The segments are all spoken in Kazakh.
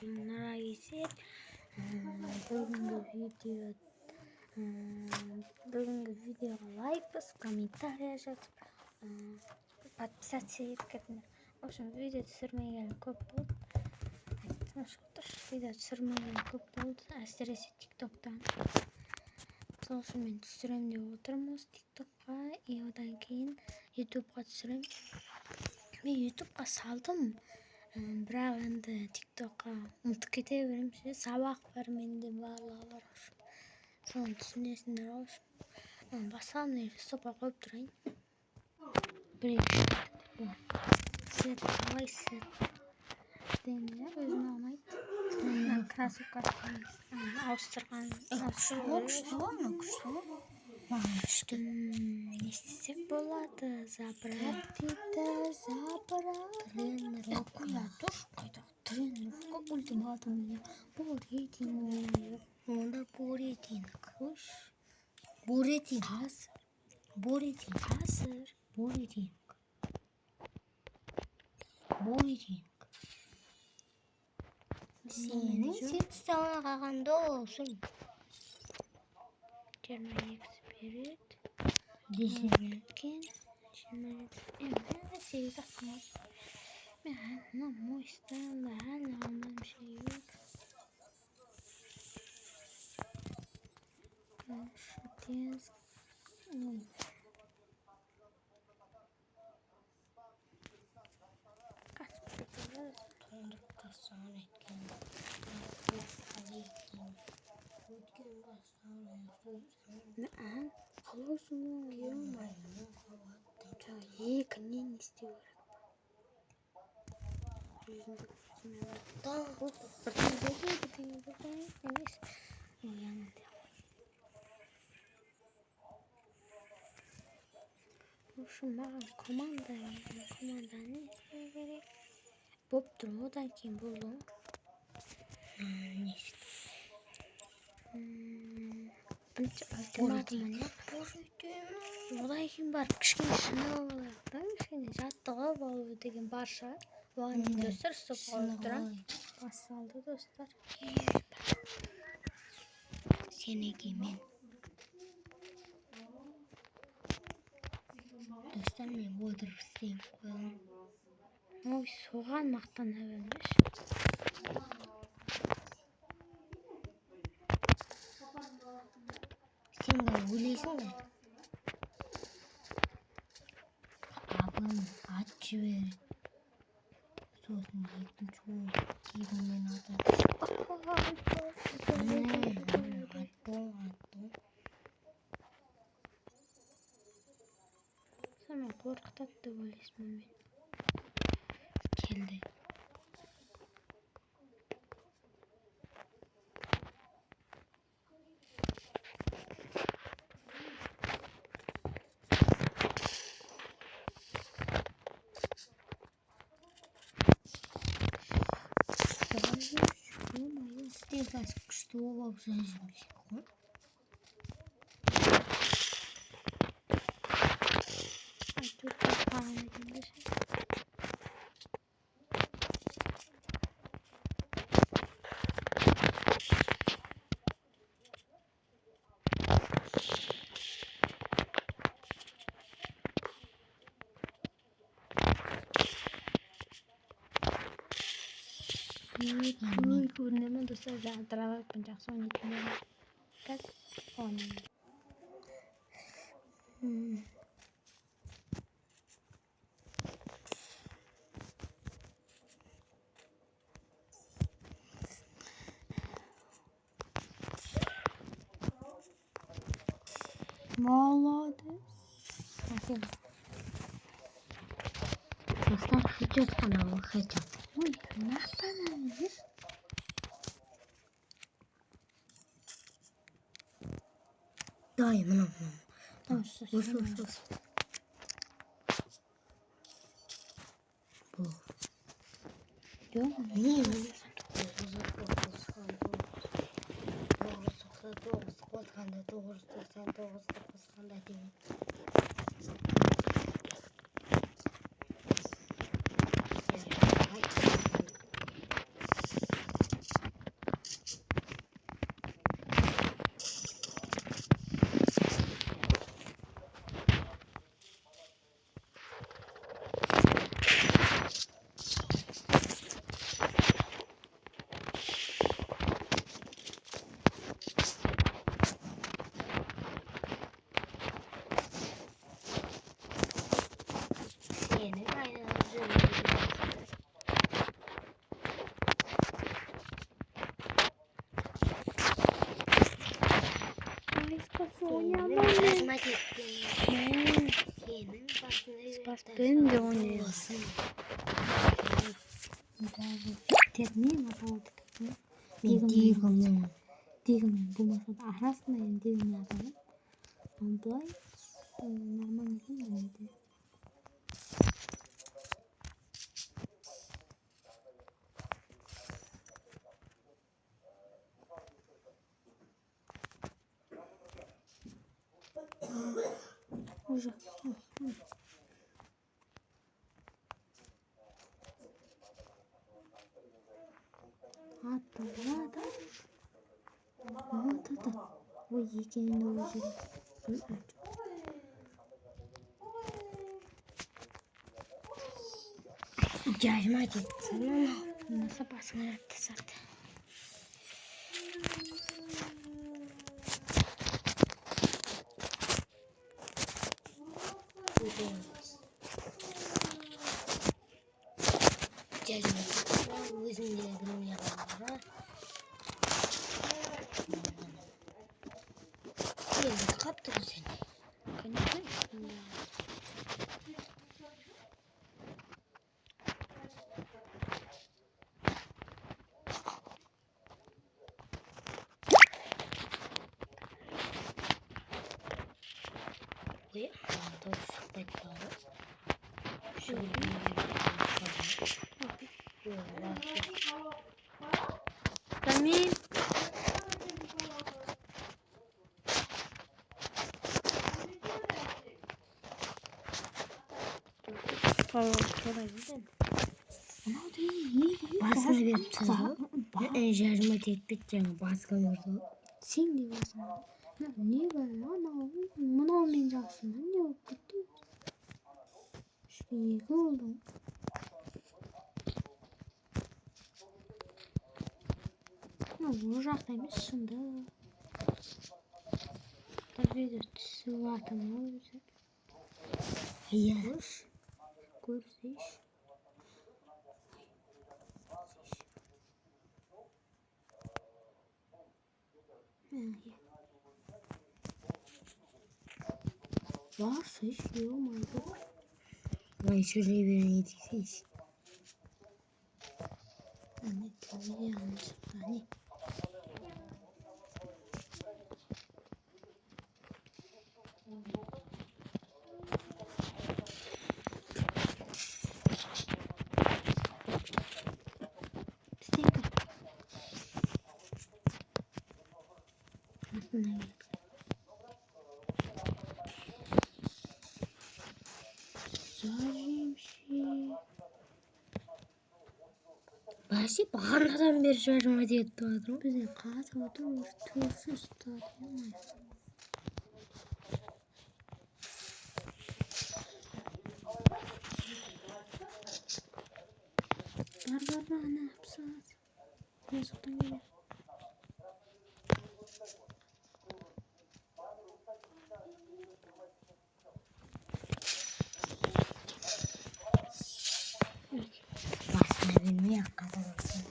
барлығына есет. Бүгінгі видеоға лайк басып, комментария жазып, подписаться еткендер. В общем, видео түсірмегелі көп болды. Видео түсірмегелі көп болды. Әсіресе тиктоктан. Сол үшін мен түсірем деп отырмын осы тиктокқа. И одан кейін ютубқа түсірем. Мен ютубқа салдым. Бірақ енді тиктокқа ұмытып кете берем. Сабақ бар менде барлығы бар. Соны түсінесіңдер ғой. Басқаны стоп қойып тұрайын. Свет, қалай свет? Өзіне алмайды. Красивка ауыстырған. Күшті ғой, Не істесек болады? Забрать дейді, забрать. Тренер. Қоя тұр, қайда? Тренер, как ультиматум меня. Буретин. Онда Буретин. Қош. Буретин. Қазір. Буретин. Қазір. Буретин. Буретин. Сенің сетістауына қағанда олсың. 22 берет. Десең. Өткен. 8 ақымат. Мен мой стайл әлі алмадым шейік. Тез. Тондырып тастаған еткен. Өткен бастаған Қалаусың ой. Екінен не істеу керек? Маған команданы істеу керек. Боп тұр, одан кейін болды. Бірінші ультиматумын не? Одан кейін барып кішкене шынығы болады. Кішкене жаттығып алу деген бар шығар. Оған дейін достар стоп қойып тұрам. Басалды достар. Сенеке мен. Достар мен отырып істейіп қойған. Ой, соған мақтана бермеш. Сен де ойлайсың ба? Абым ат жібереді. Сосын екінші ол кейбімен атады. Аттың. Сәмен қорқытады деп ойлайсың мен. Келді. Стекас күшті болып жазымсың ғой. Айтып қаған едіңдер. Көрінемін достар, жадыралаппын, жақсы ойнайтын. Қазір ойнаймын. Молодец. Спасибо. Достар хотят каналы, хотят. Ой, нахтанамыз. Дай, мына. Осы. Бұл. Жоқ, Не? Жажмать етпен. Сенің Спортпен де ойнайсың. Даже термин атауы тіккен. Мен дегіммен. Дегіммен болмаса да арасында енді дегіммен атауы. Былай нормально екен менде. Уже. Атылады. Вот это. Ой, екенін уже. Жажмать етсін. Nasıl basın yaptı zaten. Жажмать етсін. Өзім де білмей қалдыра. Енді қапты сен. Конечно. Ой, анда шықпайды дағы. Камин. Басына беріп тұрды. Жажмать етпейді жаңа басқа берді. Сен де басың. Не бар? Мынаумен жақсың. Не болып кетті? Шпигі болдың. Ол жақта емес шынды. Табиғи түсіп атымы өзі. Иә. Көрсейші. Varmış, yok. Vay şuraya bir yedikseymiş. Anne tabii yanlış. Anne. Стенка. Останови. Зажимши. Бәсе бағанадан бері жажмать етіп жатыр. Бізде қатып отыр, төсі ұстады. Бар, ана апсат. Yazıktan geliyor. Basına bilmiyor kadar olsun.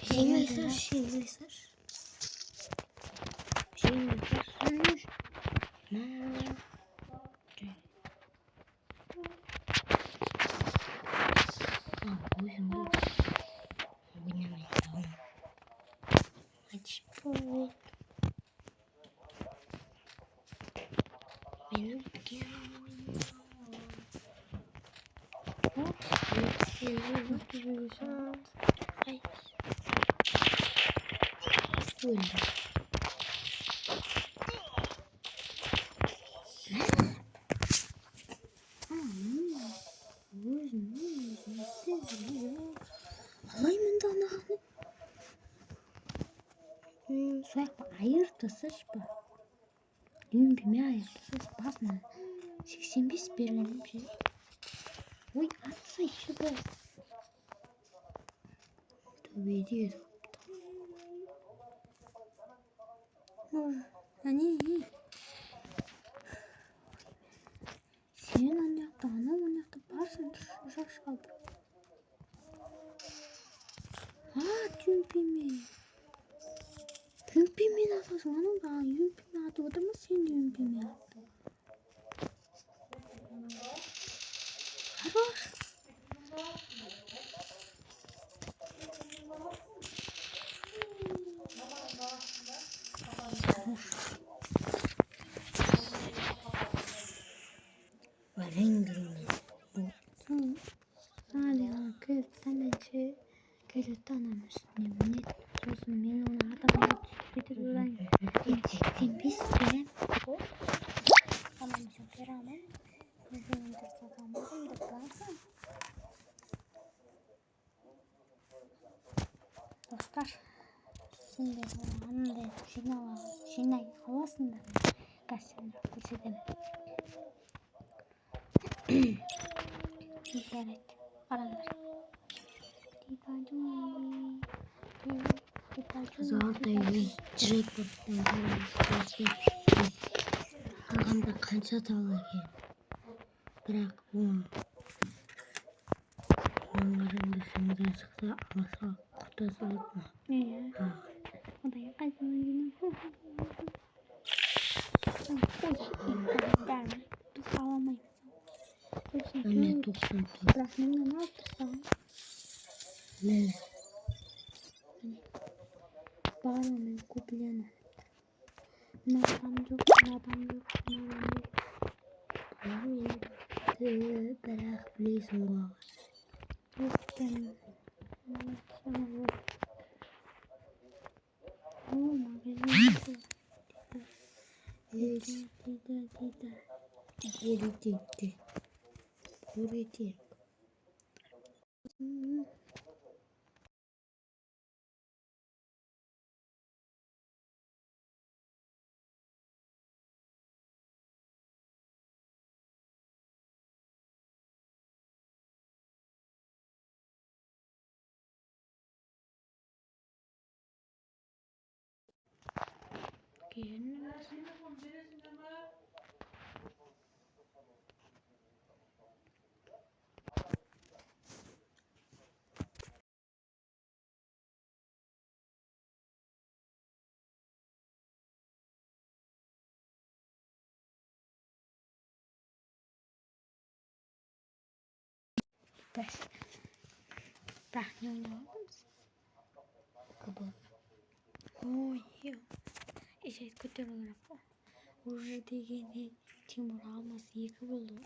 Şey Ayırtısız bu. Düğümüme ayırtısız basma. 85 берген şey. Ой, atsa işi bu. Ведио. Они. Сен ана жақта, анау ана жақта барсың, шаш қалды. Тюмпимен. Тюмпимен атасың, анау да юмпимен атып отыр ма, сен де юмпимен аттың. Хорош. Келетанам үстіне мінет. Сосын мен оны адамға түсіп кетіп одан сенбейсіздер. Анам сөперамын. Мен сені дұрыс атамадым деп барсам. Достар, сендер анандай жинай аласыңдар. Қазір көрсетемін. Жарайды, қараңдар. Зағантайы жүрек алғанда қанша талы екен. Бірақ оңарыңды шыңдан шықса аласа құта салатма. Одай қайтын біз аламаймыз. Міне 90 тұр. Бірақ менен алып тұрсам. Міне. Бағанамен куплену. Надам жоқ. Бірақ білесің ғой. Өттім. Магазин. Политик. Бірақ не ойнағанбыз? Кабан. Ой, есет көтеру керек қой. Уже дегенде Тимур алмас 2 болды.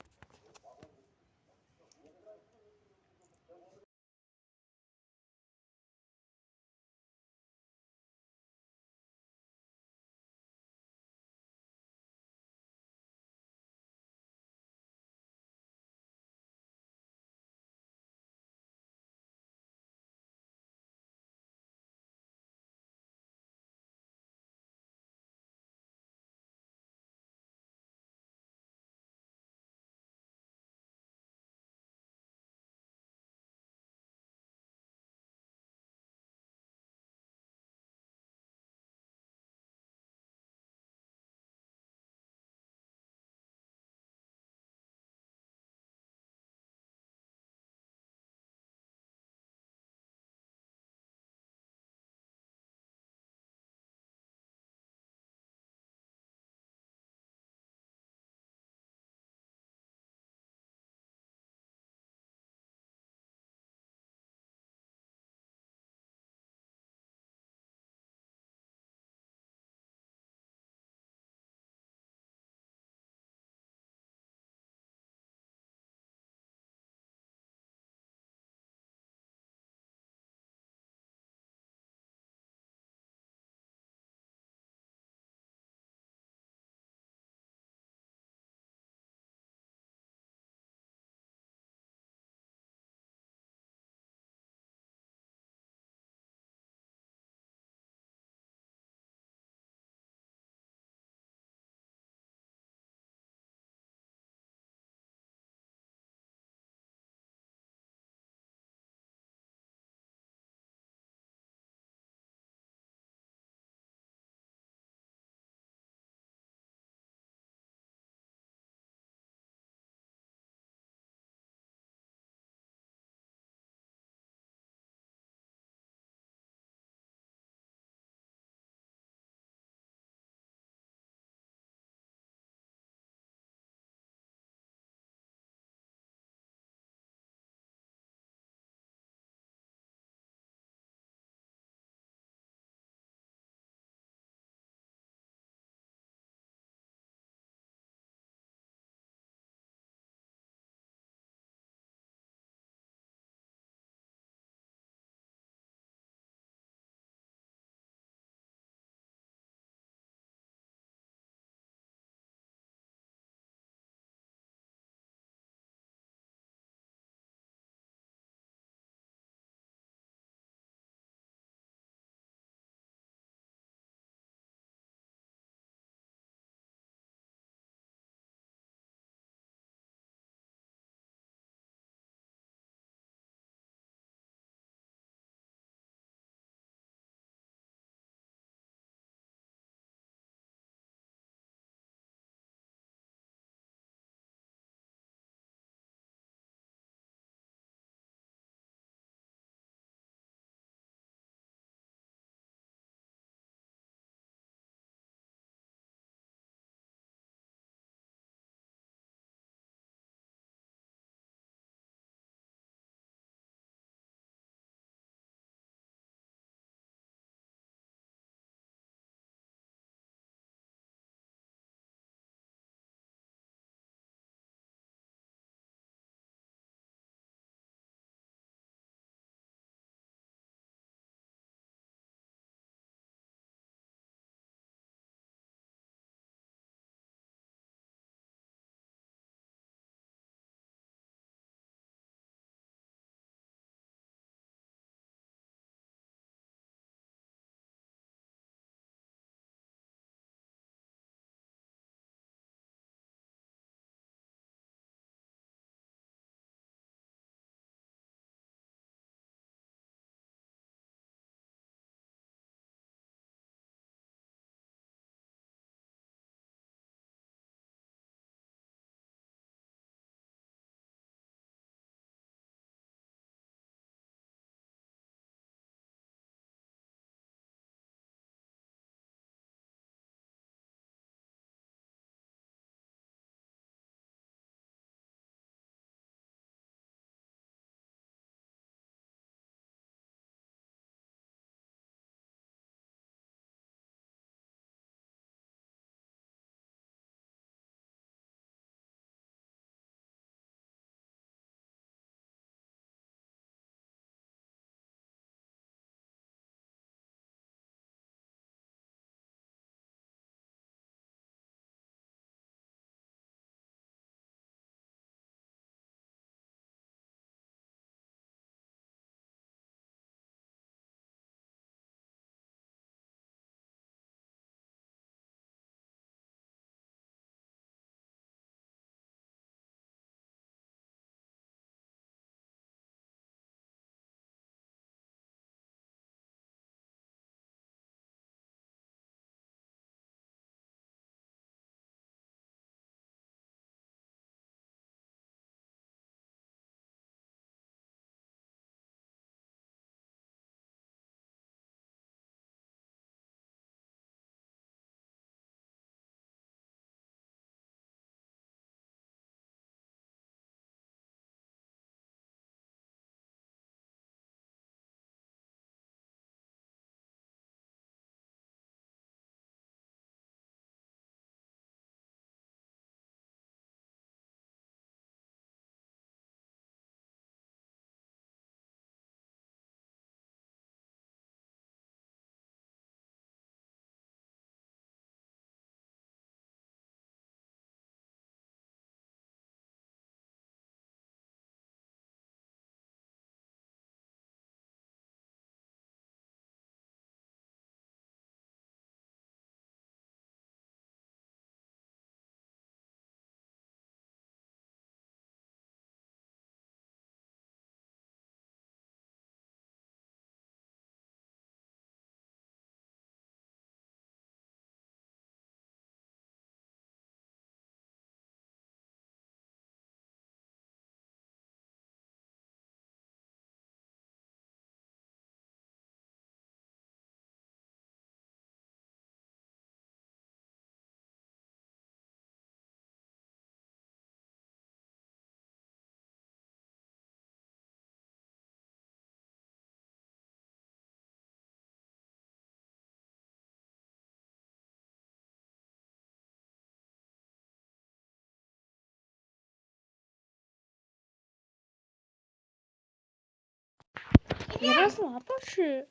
Yarası var başı.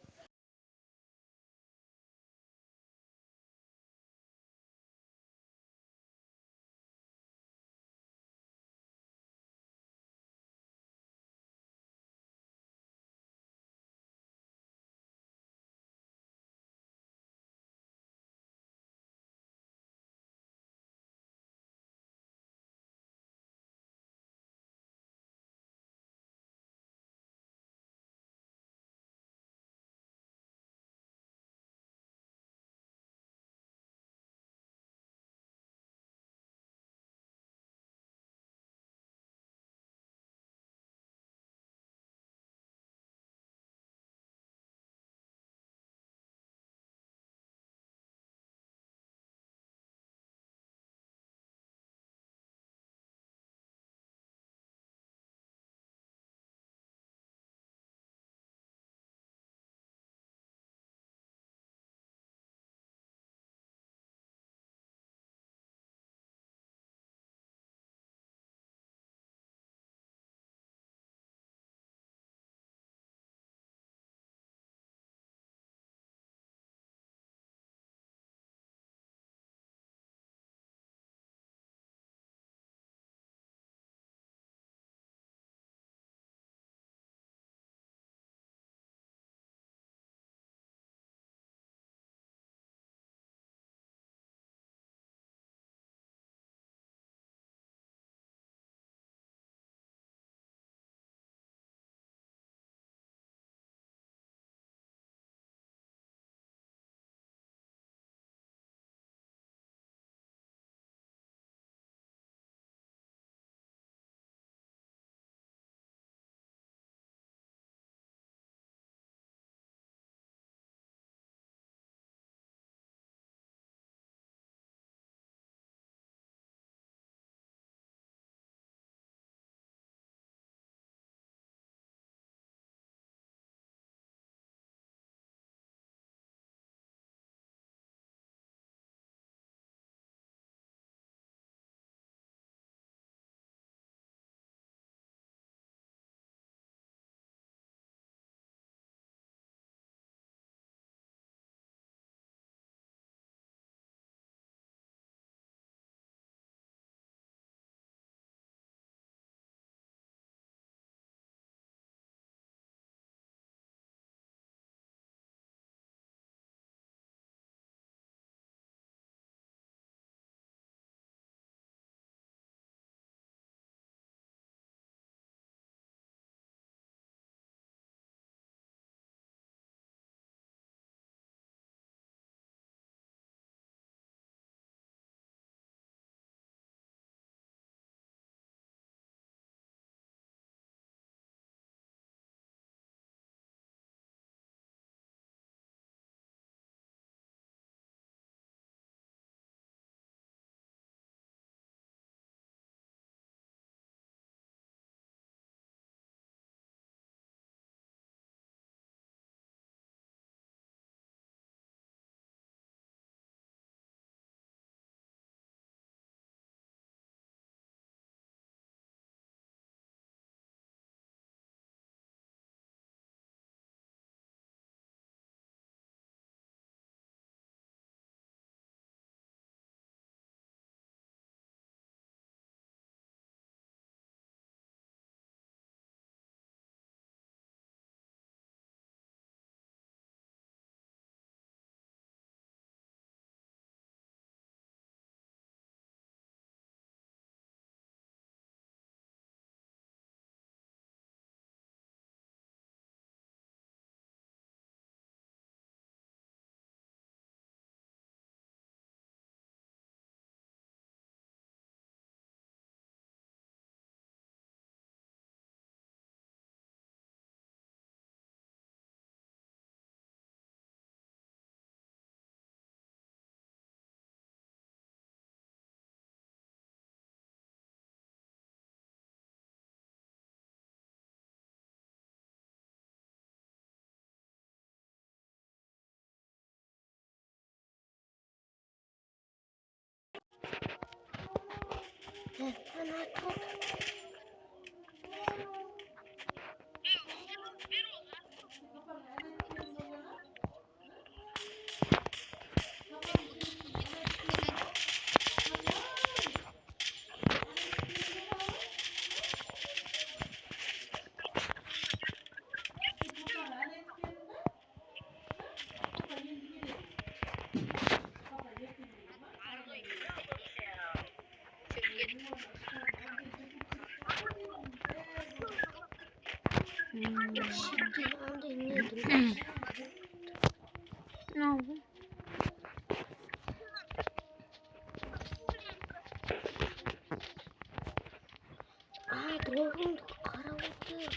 Oğlum kara oldu.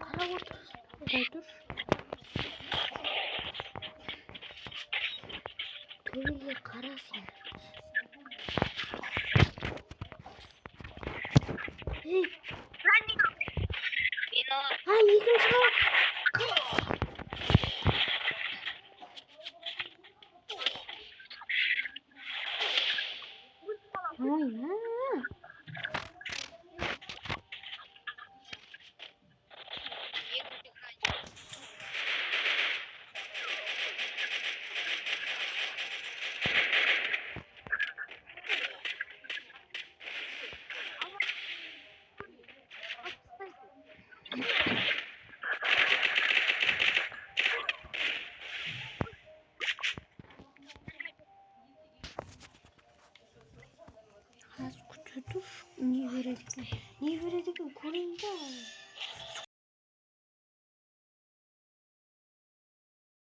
Kara oldu. Dur. Böyle karasın. Hey. Ay yıkım çıkar. Ay ha. Az kutudur. Niye veredik? Niye veredik? Koruyun da.